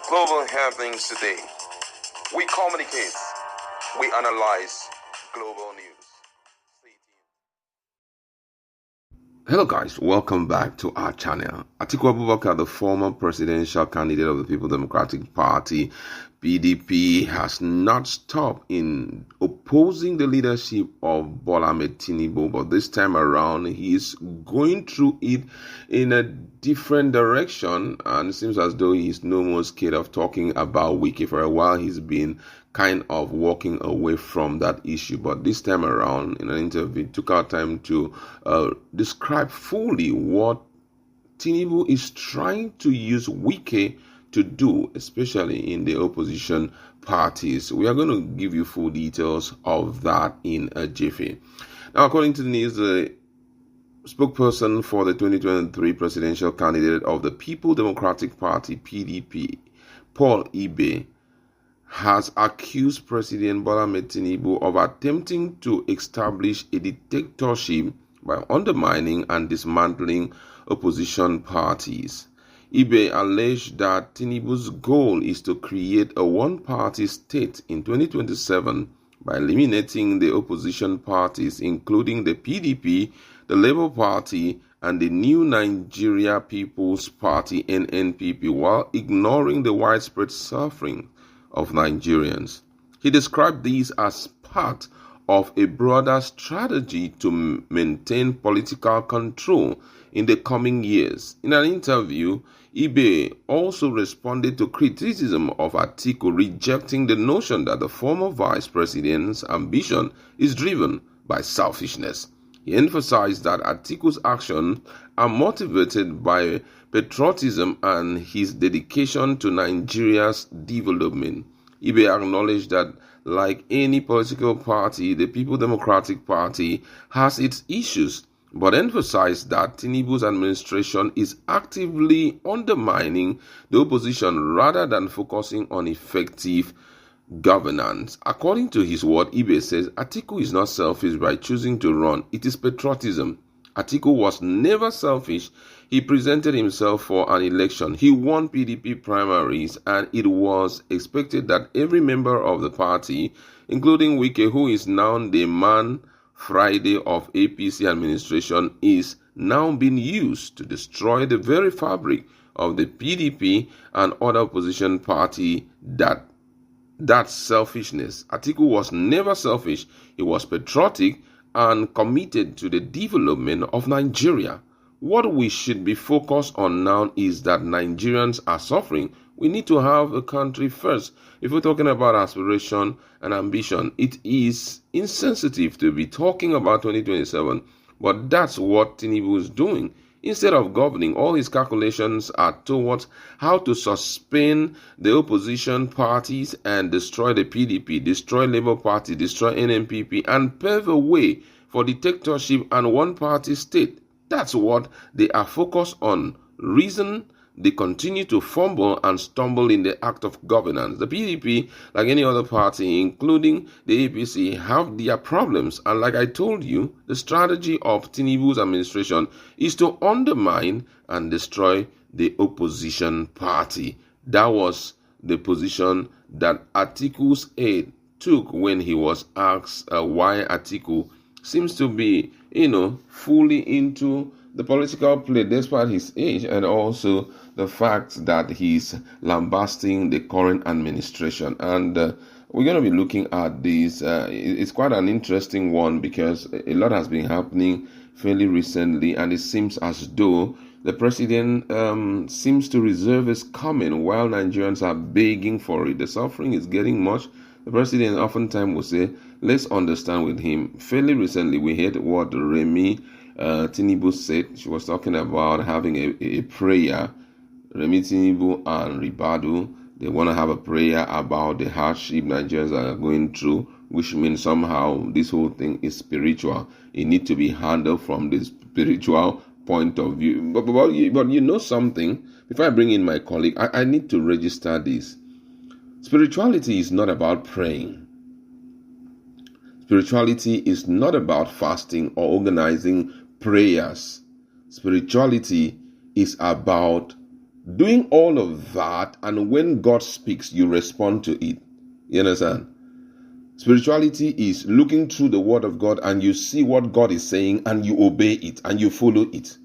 Global happenings today. We communicate. We analyze global news. Hello guys, welcome back to our channel. Atiku Abubakar, the former presidential candidate of the People's Democratic Party, PDP, has not stopped in opposing the leadership of Bola Ahmed Tinubu, but this time around he is going through it in a different direction, and it seems as though he's no more scared of talking about Wike. For a while he's been kind of walking away from that issue, but this time around in an interview took our time to describe fully what Tinubu is trying to use Wike to do, especially in the opposition parties. We are going to give you full details of that in a jiffy. Now, according to the news, the spokesperson for the 2023 presidential candidate of the People Democratic Party, PDP, Paul Ibe, has accused President Bola Ahmed Tinubu of attempting to establish a dictatorship by undermining and dismantling opposition parties. Ibe alleged that Tinubu's goal is to create a one-party state in 2027 by eliminating the opposition parties, including the PDP, the Labour Party, and the New Nigeria People's Party (NNPP), while ignoring the widespread suffering of Nigerians. He described these as part of a broader strategy to maintain political control in the coming years. In an interview, Ibe also responded to criticism of Atiku, rejecting the notion that the former vice president's ambition is driven by selfishness. He emphasized that Atiku's actions are motivated by patriotism and his dedication to Nigeria's development. Ibe acknowledged that, like any political party, the People's Democratic Party has its issues, but emphasized that Tinubu's administration is actively undermining the opposition rather than focusing on effective governance. According to his word, Ibe says Atiku is not selfish by choosing to run. It is patriotism. Atiku was never selfish. He presented himself for an election. He won PDP primaries, and it was expected that every member of the party, including Wike, who is now the man Friday of APC administration, is now being used to destroy the very fabric of the PDP and other opposition party. That's selfishness. Atiku was never selfish. He was patriotic and committed to the development of Nigeria. What we should be focused on now is that Nigerians are suffering. We need to have a country first. If we're talking about aspiration and ambition, it is insensitive to be talking about 2027, but that's what Tinubu is doing. Instead of governing, all his calculations are towards how to suspend the opposition parties and destroy the PDP, destroy Labour Party, destroy NNPP, and pave a way for dictatorship and one-party state. That's what they are focused on. Reason they continue to fumble and stumble in the act of governance. The PDP, like any other party, including the APC, have their problems. And like I told you, the strategy of Tinubu's administration is to undermine and destroy the opposition party. That was the position that Atiku's aide took when he was asked why Atiku seems to be, fully into the political play despite his age, and also the fact that he's lambasting the current administration. And we're going to be looking at this. It's quite an interesting one because a lot has been happening fairly recently, and it seems as though the president seems to reserve his comment while Nigerians are begging for it. The suffering is getting much. The president oftentimes will say, let's understand with him. Fairly recently, we heard what Remi Tinubu said. She was talking about having a prayer. Remi Tinubu and Ribadu, they want to have a prayer about the hardship Nigerians are going through, which means somehow this whole thing is spiritual. It needs to be handled from the spiritual point of view. But you know something? Before I bring in my colleague, I need to register this. Spirituality is not about praying. Spirituality is not about fasting or organizing prayers. Spirituality is about doing all of that, and when God speaks, you respond to it. You understand? Spirituality is looking through the word of God and you see what God is saying and you obey it and you follow it.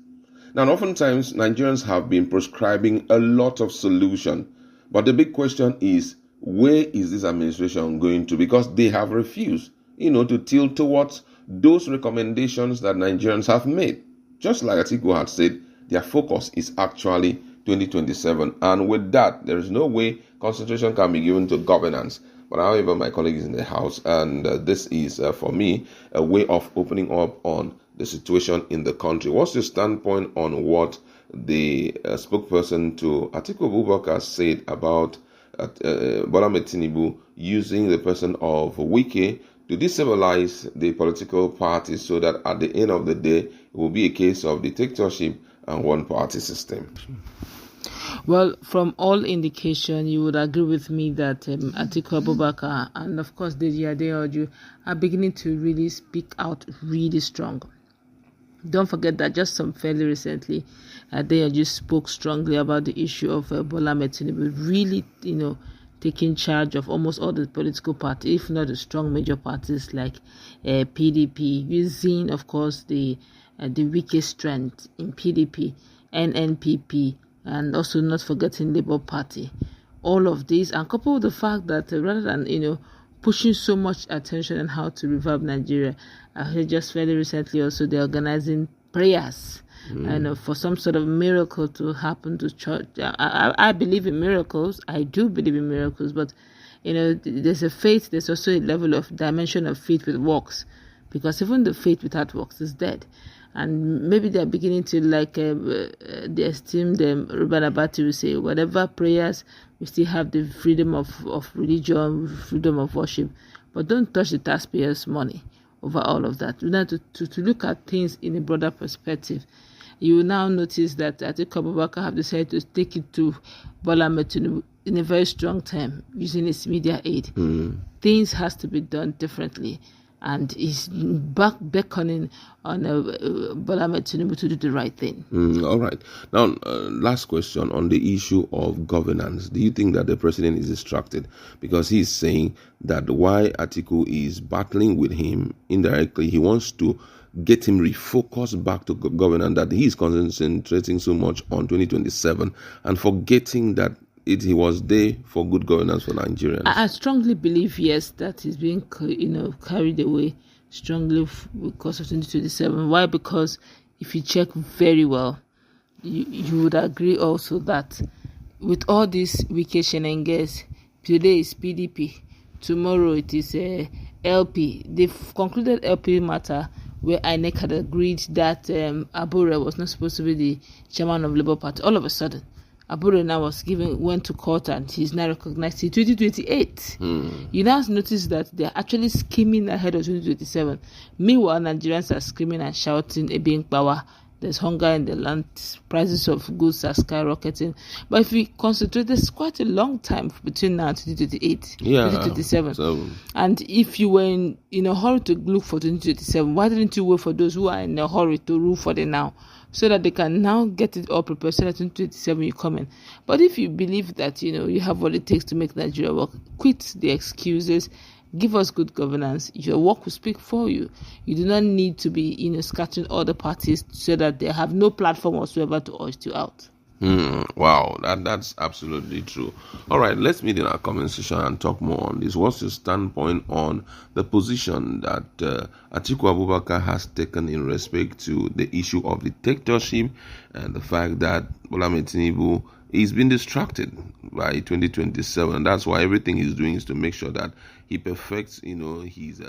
Now, oftentimes, Nigerians have been prescribing a lot of solution, but the big question is, where is this administration going to? Because they have refused, to tilt towards those recommendations that Nigerians have made. Just like Atiku had said, their focus is actually 2027. And with that, there is no way concentration can be given to governance. But however, my colleague is in the house, and this is, for me, a way of opening up on the situation in the country. What's your standpoint on what the spokesperson to Atiku Abubakar said about Bola Ahmed Tinubu using the person of Wike to destabilize the political parties so that at the end of the day, it will be a case of dictatorship and one-party system? Well, from all indication, you would agree with me that Atiku Abubakar and, of course, Deji Adeoju are beginning to really speak out really strong. Don't forget that just fairly recently, Adeoju spoke strongly about the issue of Bola Ahmed Tinubu really, taking charge of almost all the political parties, if not the strong major parties like PDP, using, of course, the weakest strength in PDP and NPP, and also not forgetting Labour Party. All of these, and coupled with the fact that rather than, pushing so much attention on how to revive Nigeria, I heard just fairly recently also they're organizing prayers for some sort of miracle to happen to church. I believe in miracles. I do believe in miracles, but, there's a faith, there's also a level of dimension of faith with works, because even the faith without works is dead. And maybe they're beginning to, like the esteemed Ruben Abati will say, whatever prayers, we still have the freedom of religion, freedom of worship, but don't touch the taxpayers' money over all of that. We need to look at things in a broader perspective. You will now notice that Atiku Abubakar have decided to take it to Bola Ahmed Tinubu in a very strong term, using its media aid. Things has to be done differently. And he's beckoning on Bola Ahmed Tinubu to do the right thing. All right. Now, last question on the issue of governance. Do you think that the president is distracted? Because he's saying that while Atiku is battling with him indirectly, he wants to get him refocused back to governance, that he is concentrating so much on 2027 and forgetting that he was there for good governance for Nigerians. I strongly believe, yes, that he's being, carried away strongly because of 2027. Why? Because if you check very well, you would agree also that with all these wicked shenanigans, today is PDP, tomorrow it is LP. They've concluded LP matter where INEC had agreed that Abure was not supposed to be the chairman of Labour Party. All of a sudden, Abure now went to court and he's now recognized in 2028. You now notice that they're actually scheming ahead of 2027. Meanwhile, Nigerians are screaming and shouting, "Ebing power." There's hunger in the land, prices of goods are skyrocketing. But if we concentrate, there's quite a long time between now and 2028, 2027. And if you were in a hurry to look for 2027, why didn't you wait for those who are in a hurry to rule for the now, so that they can now get it all prepared so that in 2027 you come in? But if you believe that, you have what it takes to make Nigeria work, quit the excuses. Give us good governance. Your work will speak for you. You do not need to be, scattering other parties so that they have no platform whatsoever to hoist you out. Wow, that's absolutely true. All right, let's meet in our comment section and talk more on this. What's your standpoint on the position that Atiku Abubakar has taken in respect to the issue of dictatorship and the fact that Bola Ahmed Tinubu is being distracted by 2027? That's why everything he's doing is to make sure that he perfects, his